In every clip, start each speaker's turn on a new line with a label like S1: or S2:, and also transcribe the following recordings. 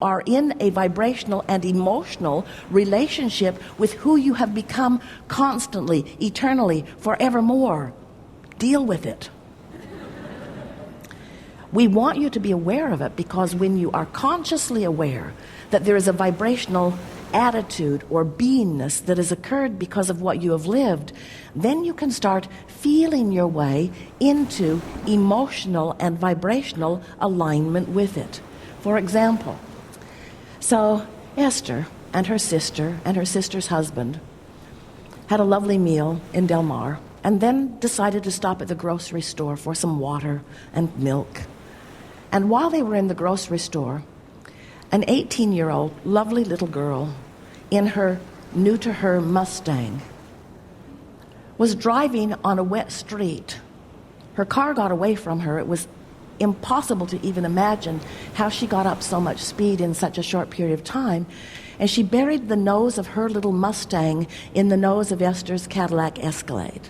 S1: are in a vibrational and emotional relationship with who you have become constantly, eternally, forevermore. Deal with it. We want you to be aware of it, because when you are consciously aware that there is a vibrational attitude or beingness that has occurred because of what you have lived, then you can start feeling your way into emotional and vibrational alignment with it. For example, so Esther and her sister's husband had a lovely meal in Del Mar, and then decided to stop at the grocery store for some water and milk. And while they were in the grocery store, an 18-year-old lovely little girl in her new-to-her Mustang was driving on a wet street. Her car got away from her. It was impossible to even imagine how she got up so much speed in such a short period of time. And she buried the nose of her little Mustang in the nose of Esther's Cadillac Escalade.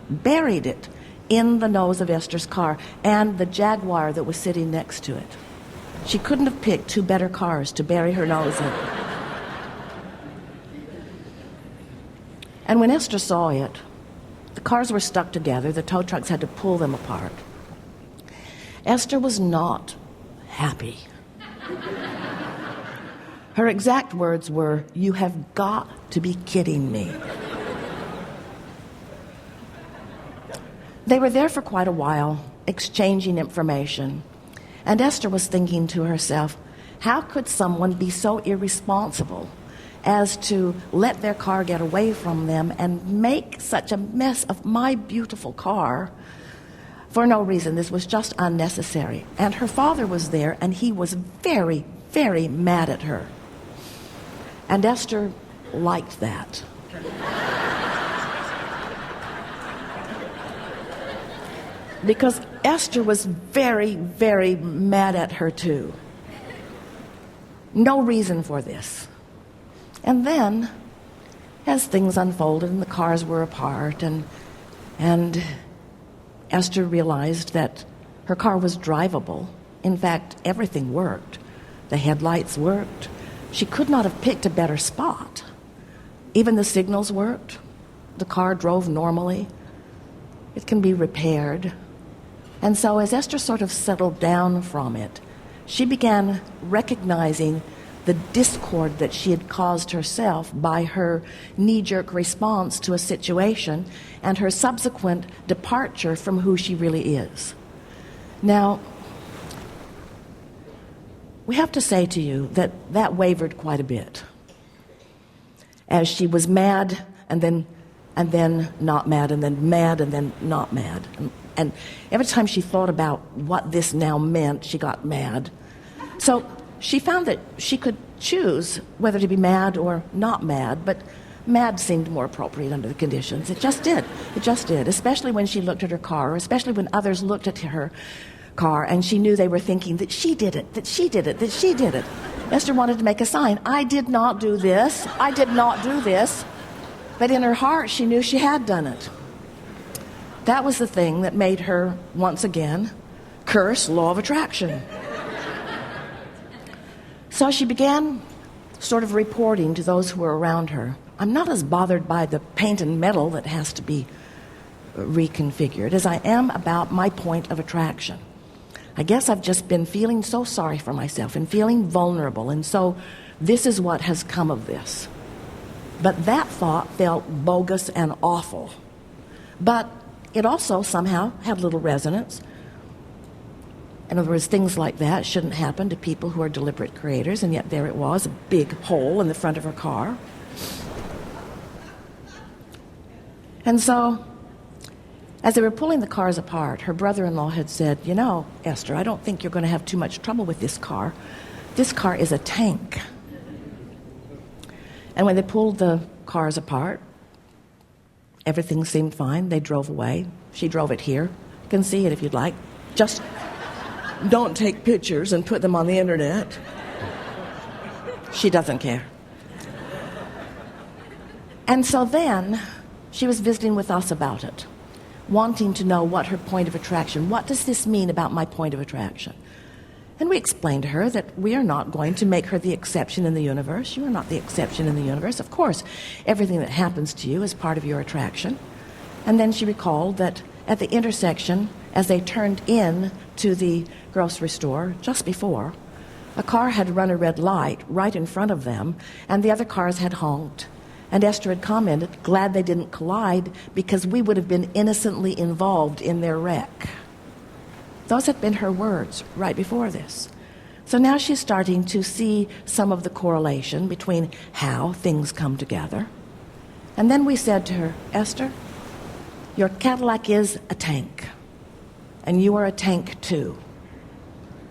S1: Buried it in the nose of Esther's car and the Jaguar that was sitting next to it. She couldn't have picked two better cars to bury her nose in. And when Esther saw it, the cars were stuck together. The tow trucks had to pull them apart. Esther was not happy. Her exact words were, "You have got to be kidding me." They were there for quite a while, exchanging information. And Esther was thinking to herself, how could someone be so irresponsible as to let their car get away from them and make such a mess of my beautiful car for no reason? This was just unnecessary. And her father was there, and he was very, very mad at her. And Esther liked that. Because Esther was very, very mad at her too. No reason for this. And then, as things unfolded and the cars were apart, and Esther realized that her car was drivable. In fact, everything worked. The headlights worked. She could not have picked a better spot. Even the signals worked. The car drove normally. It can be repaired. And so as Esther sort of settled down from it, she began recognizing the discord that she had caused herself by her knee-jerk response to a situation and her subsequent departure from who she really is. Now, we have to say to you that that wavered quite a bit. As she was mad and then not mad, and then mad and then not mad. And every time she thought about what this now meant, she got mad. So she found that she could choose whether to be mad or not mad, but mad seemed more appropriate under the conditions. It just did. It just did, especially when she looked at her car, or especially when others looked at her car and she knew they were thinking that she did it, that she did it, that she did it. Esther wanted to make a sign. I did not do this. I did not do this. But in her heart, she knew she had done it. That was the thing that made her, once again, curse law of attraction. So she began sort of reporting to those who were around her. I'm not as bothered by the paint and metal that has to be reconfigured as I am about my point of attraction. I guess I've just been feeling so sorry for myself and feeling vulnerable, and so this is what has come of this. But that thought felt bogus and awful. But it also somehow had little resonance. In other words, things like that shouldn't happen to people who are deliberate creators, and yet there it was, a big hole in the front of her car. And so, as they were pulling the cars apart, her brother-in-law had said, "You know, Esther, I don't think you're going to have too much trouble with this car. This car is a tank." And when they pulled the cars apart, everything seemed fine. They drove away. She drove it here. You can see it if you'd like. Just don't take pictures and put them on the internet. She doesn't care. And so then she was visiting with us about it, wanting to know what her point of attraction, what does this mean about my point of attraction? And we explained to her that we are not going to make her the exception in the universe. You are not the exception in the universe. Of course, everything that happens to you is part of your attraction. And then she recalled that at the intersection, as they turned in to the grocery store just before, a car had run a red light right in front of them, and the other cars had honked. And Esther had commented, glad they didn't collide because we would have been innocently involved in their wreck. Those had been her words right before this. So now she's starting to see some of the correlation between how things come together. And then we said to her, Esther, your Cadillac is a tank, and you are a tank too.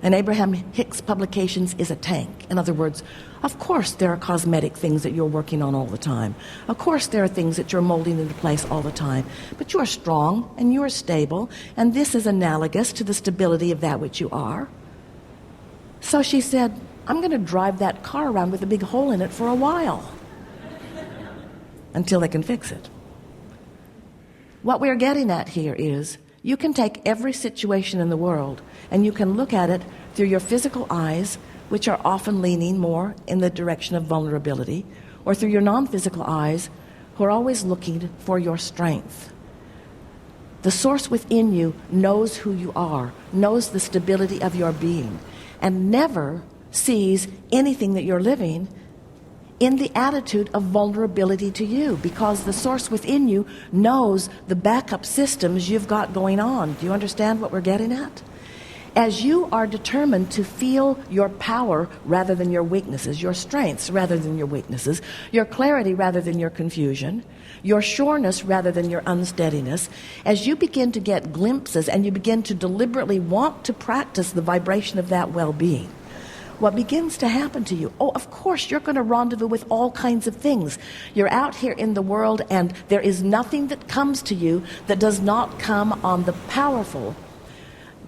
S1: And Abraham Hicks Publications is a tank. In other words, of course there are cosmetic things that you're working on all the time. Of course there are things that you're molding into place all the time. But you are strong and you are stable, and this is analogous to the stability of that which you are. So she said, I'm going to drive that car around with a big hole in it for a while until they can fix it. What we're getting at here is you can take every situation in the world and you can look at it through your physical eyes, which are often leaning more in the direction of vulnerability, or through your non-physical eyes, who are always looking for your strength. The source within you knows who you are, knows the stability of your being, and never sees anything that you're living in the attitude of vulnerability to you, because the source within you knows the backup systems you've got going on. Do you understand what we're getting at? As you are determined to feel your power rather than your weaknesses, your strengths rather than your weaknesses, your clarity rather than your confusion, your sureness rather than your unsteadiness, as you begin to get glimpses and you begin to deliberately want to practice the vibration of that well-being, what begins to happen to you? Oh, of course, you're going to rendezvous with all kinds of things. You're out here in the world, and there is nothing that comes to you that does not come on the powerful,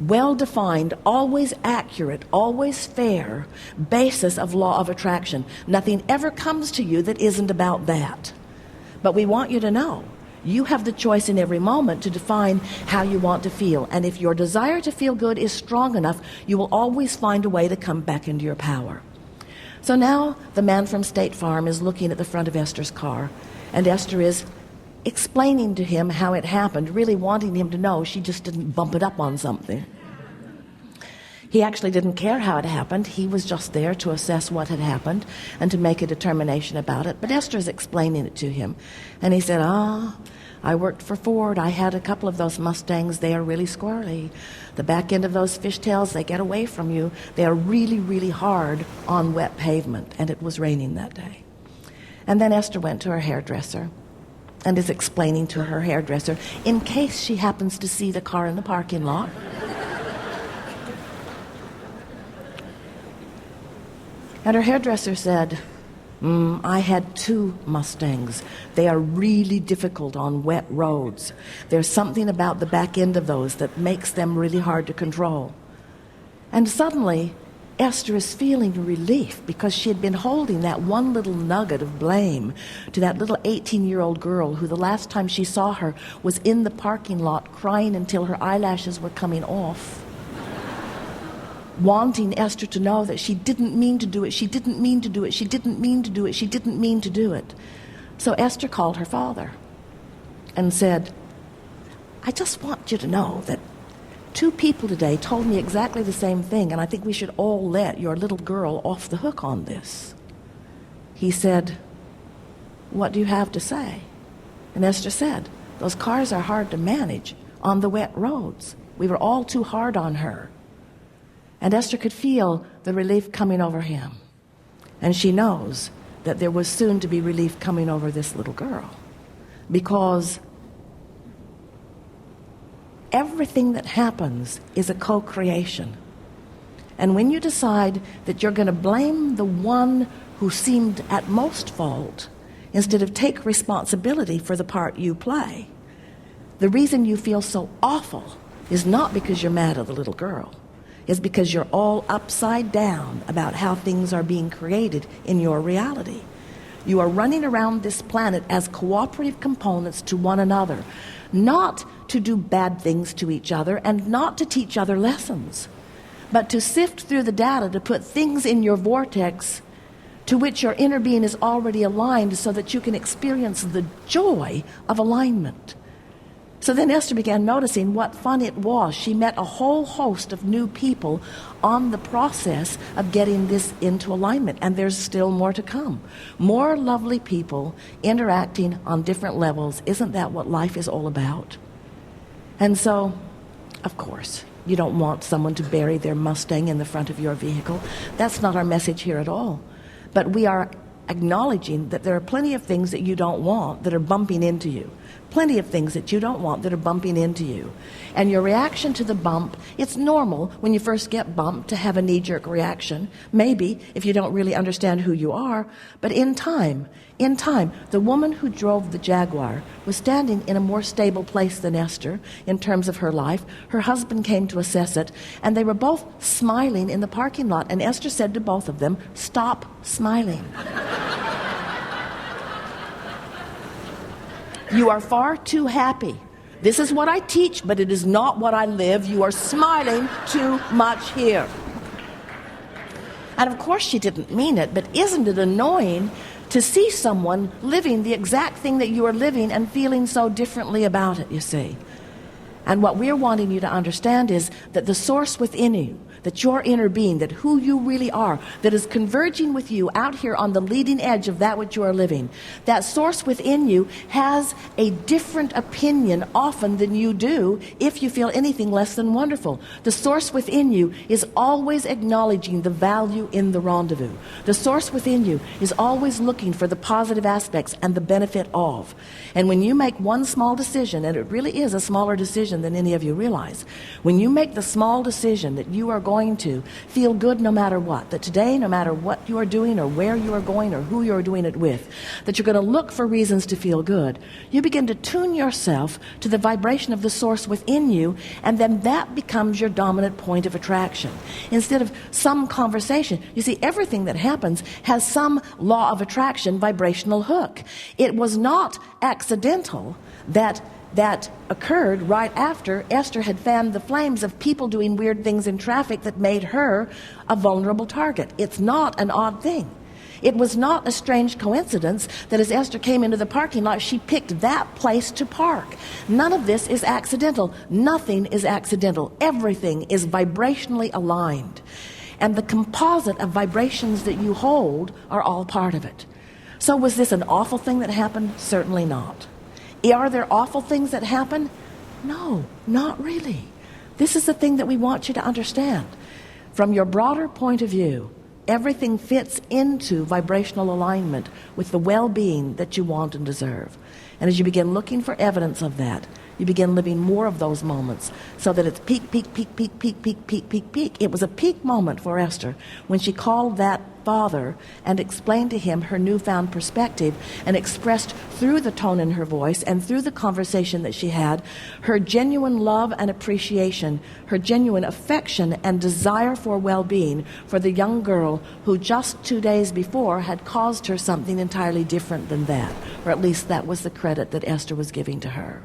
S1: well-defined, always accurate, always fair basis of law of attraction. Nothing ever comes to you that isn't about that. But we want you to know you have the choice in every moment to define how you want to feel. And if your desire to feel good is strong enough, you will always find a way to come back into your power. So now the man from State Farm is looking at the front of Esther's car, and Esther is explaining to him how it happened, really wanting him to know she just didn't bump it up on something. He actually didn't care how it happened. He was just there to assess what had happened and to make a determination about it. But Esther's explaining it to him. And he said, I worked for Ford. I had a couple of those Mustangs. They are really squirrely. The back end of those fishtails, they get away from you. They are really, really hard on wet pavement. And it was raining that day. And then Esther went to her hairdresser and is explaining to her hairdresser, in case she happens to see the car in the parking lot, and her hairdresser said, I had 2 Mustangs. They are really difficult on wet roads. There's something about the back end of those that makes them really hard to control. And suddenly, Esther is feeling relief because she had been holding that one little nugget of blame to that little 18-year-old girl who the last time she saw her was in the parking lot crying until her eyelashes were coming off, wanting Esther to know that she didn't mean to do it, she didn't mean to do it, she didn't mean to do it, she didn't mean to do it. So Esther called her father and said, I just want you to know that 2 people today told me exactly the same thing, and I think we should all let your little girl off the hook on this. He said, what do you have to say? And Esther said, those cars are hard to manage on the wet roads. We were all too hard on her. And Esther could feel the relief coming over him. And she knows that there was soon to be relief coming over this little girl, because everything that happens is a co-creation. And when you decide that you're going to blame the one who seemed at most fault instead of take responsibility for the part you play, the reason you feel so awful is not because you're mad at the little girl. It's because you're all upside down about how things are being created in your reality. You are running around this planet as cooperative components to one another, not to do bad things to each other and not to teach other lessons, but to sift through the data to put things in your vortex to which your inner being is already aligned so that you can experience the joy of alignment. So then Esther began noticing what fun it was. She met a whole host of new people on the process of getting this into alignment, and there's still more to come. More lovely people interacting on different levels. Isn't that what life is all about? And so, of course, you don't want someone to bury their Mustang in the front of your vehicle. That's not our message here at all. But we are acknowledging that there are plenty of things that you don't want that are bumping into you. Plenty of things that you don't want that are bumping into you. And your reaction to the bump, it's normal when you first get bumped to have a knee-jerk reaction. Maybe if you don't really understand who you are. But in time, the woman who drove the Jaguar was standing in a more stable place than Esther in terms of her life. Her husband came to assess it, and they were both smiling in the parking lot. And Esther said to both of them, "Stop smiling. You are far too happy. This is what I teach, but it is not what I live. You are smiling too much here." And of course she didn't mean it, but isn't it annoying to see someone living the exact thing that you are living and feeling so differently about it, you see? And what we're wanting you to understand is that the source within you, that your inner being, that who you really are, that is converging with you out here on the leading edge of that which you are living, that source within you has a different opinion often than you do if you feel anything less than wonderful. The source within you is always acknowledging the value in the rendezvous. The source within you is always looking for the positive aspects and the benefit of. And when you make one small decision, and it really is a smaller decision than any of you realize, when you make the small decision that you are going to feel good no matter what, that today, no matter what you are doing or where you are going or who you are doing it with, that you're going to look for reasons to feel good, you begin to tune yourself to the vibration of the source within you, and then that becomes your dominant point of attraction. Instead of some conversation, you see, everything that happens has some law of attraction vibrational hook. It was not accidental that occurred right after Esther had fanned the flames of people doing weird things in traffic that made her a vulnerable target. It's not an odd thing. It was not a strange coincidence that as Esther came into the parking lot, she picked that place to park. None of this is accidental. Nothing is accidental. Everything is vibrationally aligned. And the composite of vibrations that you hold are all part of it. So was this an awful thing that happened? Certainly not. Are there awful things that happen? No, not really. This is the thing that we want you to understand. From your broader point of view, everything fits into vibrational alignment with the well-being that you want and deserve. And as you begin looking for evidence of that, you begin living more of those moments so that it's peak, peak, peak, peak, peak, peak, peak, peak, peak. It was a peak moment for Esther when she called that father and explained to him her newfound perspective and expressed through the tone in her voice and through the conversation that she had her genuine love and appreciation, her genuine affection and desire for well-being for the young girl who just 2 days before had caused her something entirely different than that, or at least that was the credit that Esther was giving to her.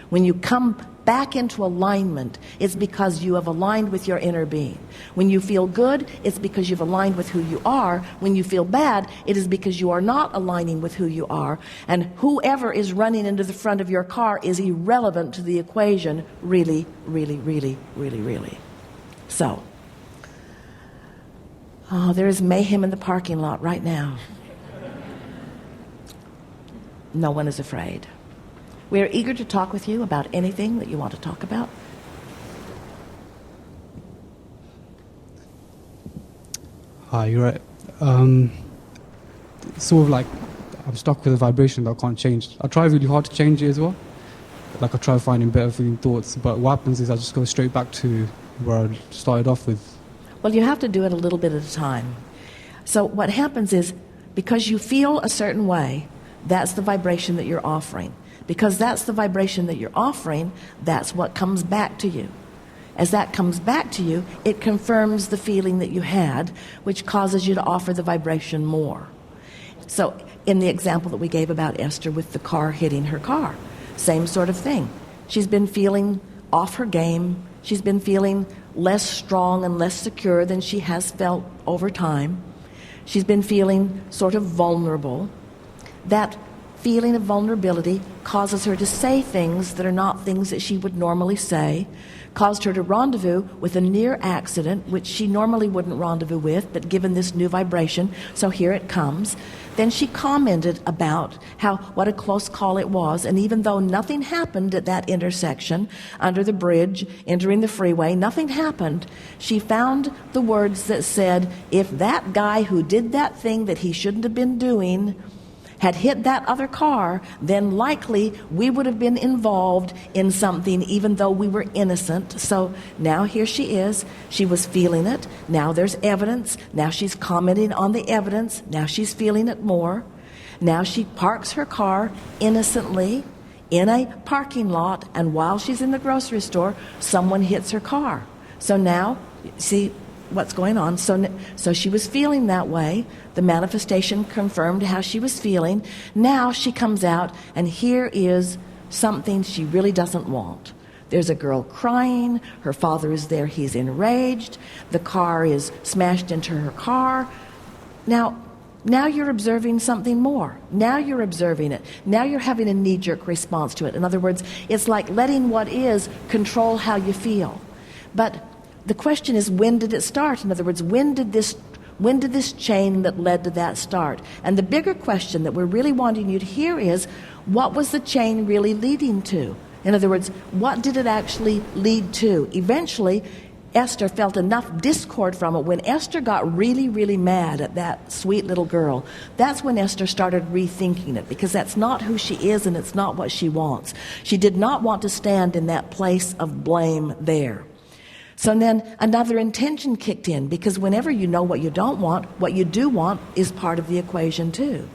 S1: When you come back into alignment, it's because you have aligned with your inner being. When you feel good, it's because you've aligned with who you are. When you feel bad, it is because you are not aligning with who you are. And whoever is running into the front of your car is irrelevant to the equation, really, really, really, really, really. So, there is mayhem in the parking lot right now. No one is afraid. We are eager to talk with you about anything that you want to talk about.
S2: Hi, you're right. Sort of like I'm stuck with a vibration that I can't change. I try really hard to change it as well. Like I try finding better feeling thoughts, but what happens is I just go straight back to where I started off with.
S1: Well, you have to do it a little bit at a time. So what happens is, because you feel a certain way, that's the vibration that you're offering. Because that's the vibration that you're offering, that's what comes back to you. As that comes back to you, it confirms the feeling that you had, which causes you to offer the vibration more. So in the example that we gave about Esther with the car hitting her car, same sort of thing. She's been feeling off her game. She's been feeling less strong and less secure than she has felt over time. She's been feeling sort of vulnerable. That feeling of vulnerability causes her to say things that are not things that she would normally say, caused her to rendezvous with a near accident, which she normally wouldn't rendezvous with, but given this new vibration, so here it comes. Then she commented about what a close call it was, and even though nothing happened at that intersection, under the bridge, entering the freeway, nothing happened, she found the words that said, if that guy who did that thing that he shouldn't have been doing had hit that other car, then likely we would have been involved in something even though we were innocent. So now here she is. She was feeling it. Now there's evidence. Now she's commenting on the evidence. Now she's feeling it more. Now she parks her car innocently in a parking lot, and while she's in the grocery store, someone hits her car. So now, see what's going on. So she was feeling that way. The manifestation confirmed how she was feeling. Now she comes out, and here is something she really doesn't want. There's a girl crying. Her father is there. He's enraged. The car is smashed into her car. Now you're observing something more. Now you're observing it. Now you're having a knee-jerk response to it. In other words, it's like letting what is control how you feel. But the question is, when did it start? In other words, when did this chain that led to that start? And the bigger question that we're really wanting you to hear is, what was the chain really leading to? In other words, what did it actually lead to? Eventually, Esther felt enough discord from it. When Esther got really, really mad at that sweet little girl, that's when Esther started rethinking it, because that's not who she is and it's not what she wants. She did not want to stand in that place of blame there. So then another intention kicked in, because whenever you know what you don't want, what you do want is part of the equation too.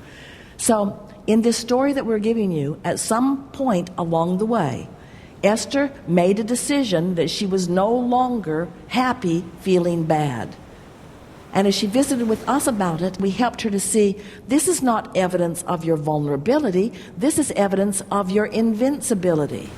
S1: So in this story that we're giving you, at some point along the way, Esther made a decision that she was no longer happy feeling bad. And as she visited with us about it, we helped her to see this is not evidence of your vulnerability, this is evidence of your invincibility.